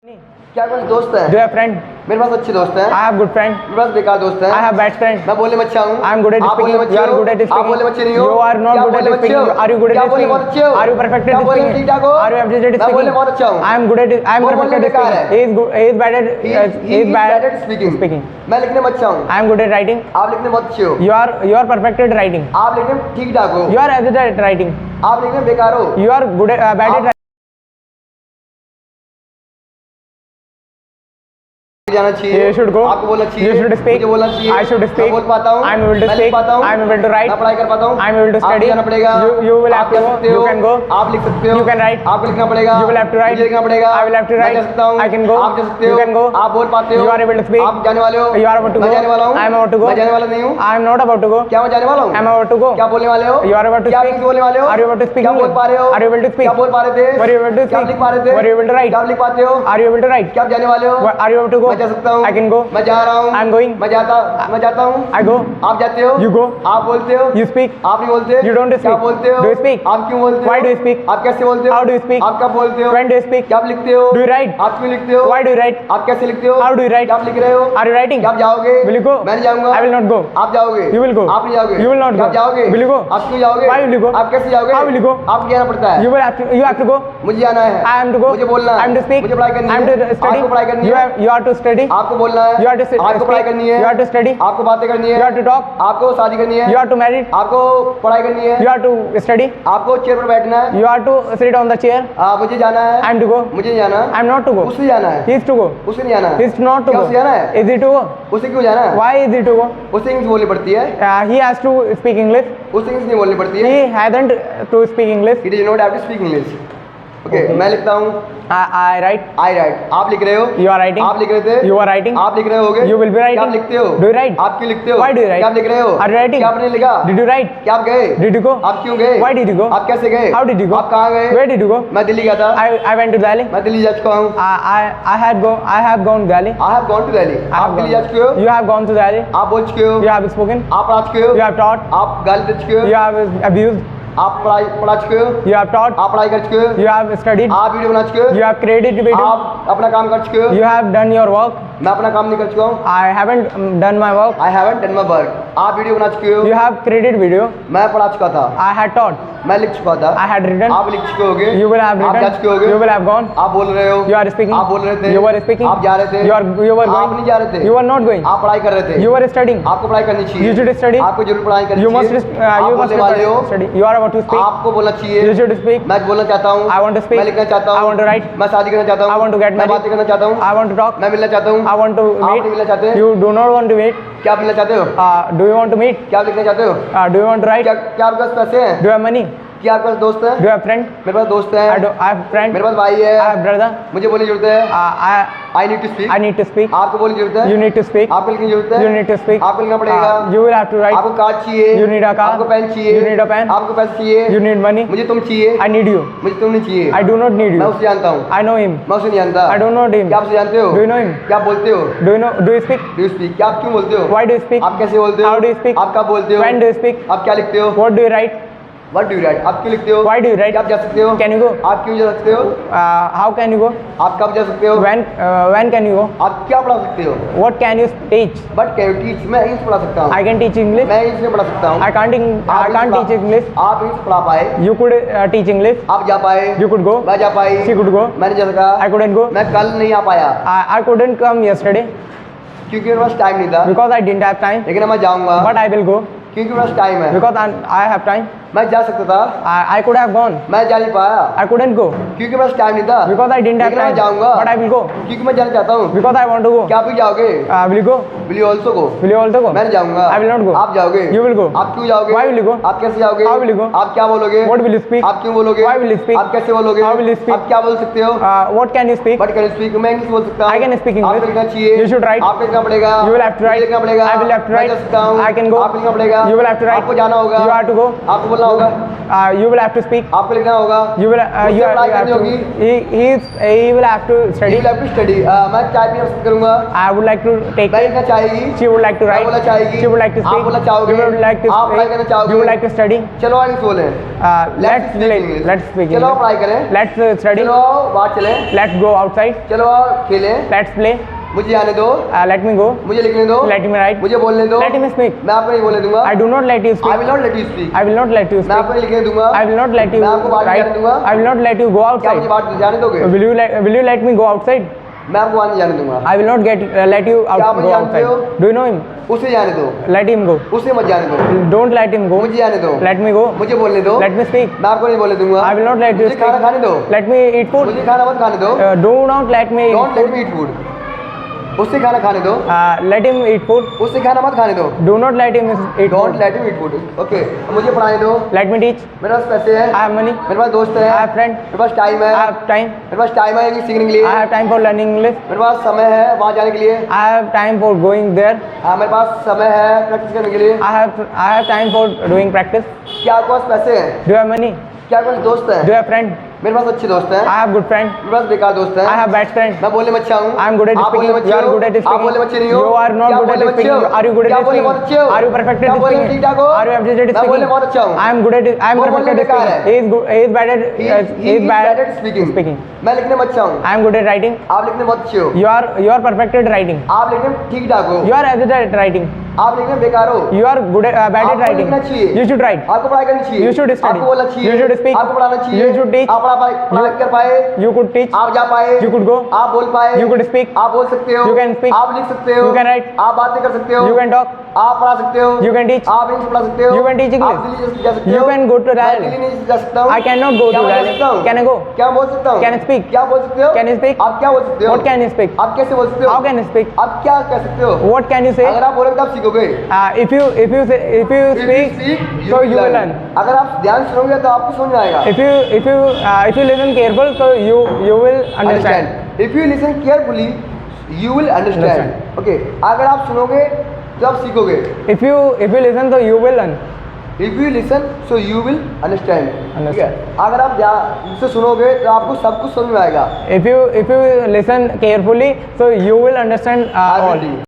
नहीं। क्या कुछ दोस्त है? Do you have friend? मेरे पास अच्छे दोस्त हैं। I have good friend. मेरे पास बेकार दोस्त हैं। I have bad friend. मैं बोलने में अच्छा हूँ। I am good at आप बोलने speaking. में अच्छे You are हो। good at speaking. आप बोलने में अच्छे नहीं हो। You are not क्या good बोलने at में अच्छे speaking. हो? Are you good at क्या बोलने speaking? में बहुत अच्छे हो? Are you perfect क्या at बोलने में speaking? ठीक ठाक हो? Are you perfect at मैं बोलने में speaking? बहुत अच्छा हूँ। I am good at. I am वो perfect बोलने at में बेकार speaking. है। He is good. He is bad at. He is bad at speaking. speaking. मैं लिखने में अच्छा हूँ। I am good at writing. आप लिखने में बहुत अच्छे हो। You are perfect at writing. आप लिखने में ठीक ठाक हो। You are average at writing. आप लिखने में बेकार हो। You are good at bad at writing. जाना चाहिए। You should go. आपको बोलना चाहिए। You should speak. मुझे बोलना चाहिए। I should speak. मैं बोल पाता हूँ। I am able to मैं लिख speak. पाता हूँ। I am able to write. मैं पढ़ाई कर पाता हूँ। I am able to आपको study. जाना पड़ेगा। You will have आप to जा go. सकते हो। You can go. आप लिख सकते हो। You can write. आपको लिखना पड़ेगा। You will have to write. मुझे लिखना पड़ेगा। I will have to मैं write. जा सकता हूँ। I can go. आप जा सकते हो। You can go. आप बोल पाते हो। You are able to speak. आप जाने वाले हो। You are about to मैं go. जाने वाला हूँ। I am about to go. मैं जाने वाला नहीं हूँ। I am not about to go. क्या मैं जाने वाला हूँ? I am about to go. क्या बोलने वाले हो? You are about to क्या speak. बोलने वाले हो? Are you about to speak क्या बोल English? पा रहे हो? Are you able to speak? क्या बोल पा रहे थे? Were you able to क्या speak? लिख पा रहे थे? Were you able to write? क्या लिख पाते हो? Are you able to write? क्या आप जाने वाले हो? Are you able to go? मैं जा सकता हूँ। I can go. मैं जा रहा हूँ। I am going. मैं जाता हूँ। I go. आप जाते हो। You go. आप बोलते हो। You speak. आप नहीं बोलते। You don't क्या speak. बोलते हो? Do you speak? आप क्यों बोलते हो? Why do you speak? आप कैसे बोलते हो? How do you speak? आप कब बोलते हो? When do you speak? क्या आप लिखते हो? Do you write? आप क्यों लिखते हो? Why do you write? आप कैसे लिखते हो? How do you write? क्या आप लिख रहे हो? Are you writing? क्या आप जाओगे? Will you go? मैं नहीं जाऊंगा। I will not go. आप जाओगे। You will go. आप नहीं जाओगे। You will not क्या go. आप जाओगे? Will you go? आप क्यों जाओगे? Why will you go? आप कैसे जाओगे? How will you go? आपको जाना पड़ता है। You will have to. You have to go. मुझे जाना है। I am to go. मुझे बोलना है। I am to speak. मुझे पढ़ाई करनी I am है। to study. आपको पढ़ाई करनी You है। have. You are to study. आपको बोलना है। You are to आपको पढ़ाई करनी है। You are to study. आपको बातें करनी है। You are to talk. आपको शादी करनी है। You are to marry. आपको पढ़ाई करनी है। You are to study. आपको चेयर पर बैठना है। You are to sit on the chair. मुझे जाना है। I am to go. मुझे नहीं जाना। I am not to go. उसे जाना है। He is to go. उसे नहीं जाना है। He is not to क्या go. उसे जाना है? Is he to go? उसे क्यों जाना है? Why is he to go? उसे इंग्लिश बोलनी पड़ती है। He has to speak English. उसे इंग्लिश नहीं बोलनी पड़ती है। He hasn't to speak English. He does not have to speak English. Okay मैं लिखता हूँ। I write. I right. आप लिख रहे हो। You are writing. आप लिख रहे थे। You are writing. आप लिख रहे होगे। You will be writing. क्या आप लिखते हो? Do you write? आप क्यों लिखते हो? Why do you write? क्या आप लिख रहे हो? Are you writing? क्या आपने लिखा? Did you write? क्या आप गए? Did you go? आप क्यों गए? Why did you go? आप कैसे गए? How did you go? आप कहाँ गए? Where did you go? मैं दिल्ली गया था। I went to Delhi. मैं दिल्ली जा चुका हूँ। I have gone to Delhi. I have gone to Delhi. I आप have दिल्ली जा gone. चुके हो। You have gone to Delhi. आप बोल चुके हो। You have spoken. आप पढ़ा चुके हो। You have taught. आप गाली दे चुके हो। You have abused. आप पढ़ा चुके हो। You have taught. आप पढ़ाई कर चुके हो। You have studied. आप वीडियो बना चुके हो। You have created video. आप अपना काम कर चुके हो। You have done your work. मैं अपना काम नहीं कर चुका हूँ। I haven't done my work. I haven't done my work. आप वीडियो बना चुके हो। You have created video. मैं पढ़ा चुका था। I had taught. मैं लिख चुका था। I had written. आप लिख चुके होगे। You will have आप जा written. चुके होगे। You will have gone. आप बोल रहे हो। You are speaking. आप बोल रहे थे। You were speaking. आप जा रहे थे। You were आप going. नहीं जा रहे थे। You were not going. आप पढ़ाई कर रहे थे। You were studying. आपको पढ़ाई करनी चाहिए। You should study. आपको जरूर पढ़ाई करनी You must. चाहिए। आप You must बोलने वाले हो। study. You are about to speak. आपको बोलना चाहिए। You should speak. मैं बोलना चाहता हूँ। I want to speak. मैं लिखना चाहता हूँ। I want to write. मैं शादी करना चाहता हूँ। I want to get मैं married. बातें करना चाहता हूँ। I want to talk. मैं मिलना चाहता हूँ। I want to आप नहीं meet. मिलना चाहते? You do not want to meet. क्या आप मिलना चाहते हो? Do you want to meet? क्या आप लिखना चाहते हो? Do you want to write? क्या आपके पास पैसे हैं? Do you have money? क्या आपके पास दोस्त हैं? Do you have friend? मेरे पास दोस्त हैं। I have friend. मेरे पास भाई है। I have brother. मुझे बोलने की जरूरत है। I need to speak. I need to speak. आपको बोलने की जरूरत है। You need to speak. आपको लिखने की जरूरत है। You need to speak. आपको लिखना पड़ेगा। You will have to write. आपको कार्ड चाहिए। You need a card. आपको पेन चाहिए। You need a pen. आपको पैसे चाहिए। You need money. मुझे तुम चाहिए। I need you. मुझे तुम नहीं चाहिए। I do not need मैं you. उसे जानता हूँ। I know him. मैं उसे नहीं जानता। I don't know him. क्या आप उसे जानते हो? Do you know him? क्या आप बोलते हो? Do you know? Do you speak? Do you speak? क्या आप क्यों बोलते हो? Why do you speak? आप कैसे बोलते हो? How do you speak? आप कब बोलते हो? When do you speak? आप क्या लिखते हो? What do you write? What do you write? आप क्यों लिखते हो? Why do you write? क्या आप जा सकते हो? Can you go? आप क्यों जा सकते हो? How can you go? आप कब जा सकते हो? When can you go? आप क्या पढ़ा सकते हो? What can you teach? But can you teach? मैं इंग्लिश पढ़ा सकता हूँ। I can teach English. मैं इंग्लिश में पढ़ा सकता हूँ। I can't teach English. आप इंग्लिश पढ़ा पाए। You could teach English. आप जा पाए। You could go. मैं जा पाई। She could go. मैं नहीं जा सका। I couldn't go. मैं कल नहीं आ पाया I couldn't come yesterday क्योंकि मेरे पास टाइम नहीं था। because I didn't have time. लेकिन मैं जाऊँगा But I will go क्योंकि मेरे पास टाइम है। because I have time. मैं जा सकता था। I could have gone. मैं जा नहीं पाया I couldn't go क्योंकि मेरे पास टाइम नहीं था। because I didn't have लेकिन मैं time. जाऊँगा But I will go क्योंकि मैं जाना चाहता हूँ। because I want to go. क्या आप भी जाओगे? Will you go? Will you also go? Will you also go? मैं नहीं जाऊँगा। I will not go. आप जाओगे। You will go. आप क्यों जाओगे? Why will you go? आप कैसे जाओगे? How will you go? आप क्या बोलोगे? What will you speak? आप क्यों बोलोगे? Why will you speak? आप कैसे बोलोगे? How will you speak? आप क्या बोल सकते हो? What can you speak? But can speak? मैं इंग्लिश बोल सकता हूँ। I can speak English. आपको लिखना चाहिए। You should write. आपको लिखना पड़ेगा। You will have to write. मुझे लिखना पड़ेगा। I will have to मैं write. जा सकता हूँ। I can go. आपको लिखना पड़ेगा। You will have to write. आपको जाना होगा। You have to go. आपको बोलना बोलना होगा, You will have to speak. आपको लिखना होगा, You will. उससे You पढ़ाई have करनी to. होगी। He will have to You study. will have to study. मैं चाय पीना पसंद करूंगा, I would like to take मैं it. लिखना चाहेगी, She would like to मैं write. बोलना चाहेगी, She would like to आप speak. बोलना चाहोगे, You would like to आप पढ़ाई करना speak. चाहोगे। You would like to study. चलो आज इंग्लिश बोलें, Let's speak let's speak चलो English. पढ़ाई करें, Let's study. चलो बाहर चलें, Let's go outside. चलो खेलें, Let's play. मुझे जाने दो, Let me go. मुझे लिखने दो, Let me write. मुझे बोलने दो, Let me speak. मैं आपको नहीं बोलने दूंगा, I do not let you I speak. will not let you speak, I will not let you मैं speak. आपको नहीं लिखने दूंगा, I will not let you मैं आपको बाहर नहीं write. जाने दूंगा, I will not let you go क्या मुझे outside. बाहर जाने दोगे, Will you let me go outside? मैं आपको बाहर नहीं जाने दूंगा, I will not let you क्या आप go मुझे जानते outside. हो? Do you know him? उसे जाने दो, Let him go. उसे मत जाने दो, Don't let him go. मुझे जाने दो, Let me go. मुझे बोलने दो, Let me speak. मैं आपको नहीं बोलने दूंगा, I will not let you मुझे खाना speak. खाने दो, Let me eat food. मुझे खाना मत खाने दो, Do not let me eat don't let food. Me eat food, उससे खाना खाने दो, Let him eat food. उससे खाना मत खाने दो, Do not let him eat don't food. Let me eat food, okay, मुझे पढ़ाने दो, Let me teach. मेरे पास पैसे हैं, I have money. मेरे पास दोस्त है, I have friend. मेरे पास टाइम है, I have time. मेरे पास टाइम है इंग्लिश सीखने के लिए, I have time for learning English. मेरे पास समय है वहाँ जाने के लिए, I have time for going there. हाँ मेरे पास समय है प्रैक्टिस करने के लिए, I have time for doing practice. क्या आपके पास पैसे हैं, Do you have money? क्या आपके पास दोस्त Do है, you have friend? मेरे पास अच्छे दोस्त हैं, I have good friend. मेरे पास बेकार दोस्त हैं, I have bad friend. मैं बोलने में अच्छा हूँ, I am good at आप बोलने speaking. में अच्छे You are हो, good at आप बोलने में अच्छे speaking. नहीं हो, You are not क्या good at बोलने में अच्छे speaking. हो? Are you good क्या at बोलने में speaking? अच्छे हो? Are you perfect क्या at बोलने में speaking? ठीक ठाक हो? Are you average at मैं बोलने में बहुत speaking? अच्छा हूँ, I am good at. I am वो perfect बोलने at में बेकार speaking. है। He is good. He is bad at. He is bad at speaking, मैं लिखने में अच्छा हूँ, I am good at writing. आप लिखने में बहुत अच्छे हो, You are perfect at writing. आप लिखने में ठीक ठाक हो, You are average at writing. आप लिखने में बेकार हो, You are good at bad at आपको writing. लिखना चाहिए, You should write. आपको पढ़ाई करनी चाहिए, You should study. आपको बोलना चाहिए, You should speak. आपको पढ़ाना चाहिए, You should teach. आप पढ़ाई कर पाए, You could teach. आप जा पाए, You could go. आप बोल पाए, You could speak. आप बोल सकते हो, You can speak. आप लिख सकते हो, You can write. आप बातें कर सकते हो, You can talk. आप पढ़ा सकते हो, You can teach. आप इंग्लिश पढ़ा सकते हो, You can teach English. आप दिल्ली जा सकते You हो, can go to मैं Delhi. दिल्ली नहीं जा सकता हूँ, I cannot go क्या to मैं जा Delhi. सकता हूँ? Can I go? क्या बोल सकता हूँ, Can I speak? क्या बोल सकते हो, Can I speak? आप क्या बोल सकते हो, What can you speak? आप कैसे बोल सकते हो, How can you speak? आप क्या कह सकते हो, What can you say? अगर आप बोलोगे तो आप सीखोगे, If you speak, so you will learn. अगर आप ध्यान सुनोगे तो आपको समझ में आएगा, If you listen careful, so you will understand. If you listen carefully, you will understand. Okay, अगर आप सुनोगे तो आप सीखोगे. If you listen, so you will learn. If you listen, so you will understand. ठीक है. Understand. अगर आप ध्यान से सुनोगे तो आपको सब कुछ समझ में आएगा. If you listen carefully, so you will understand all. Everything.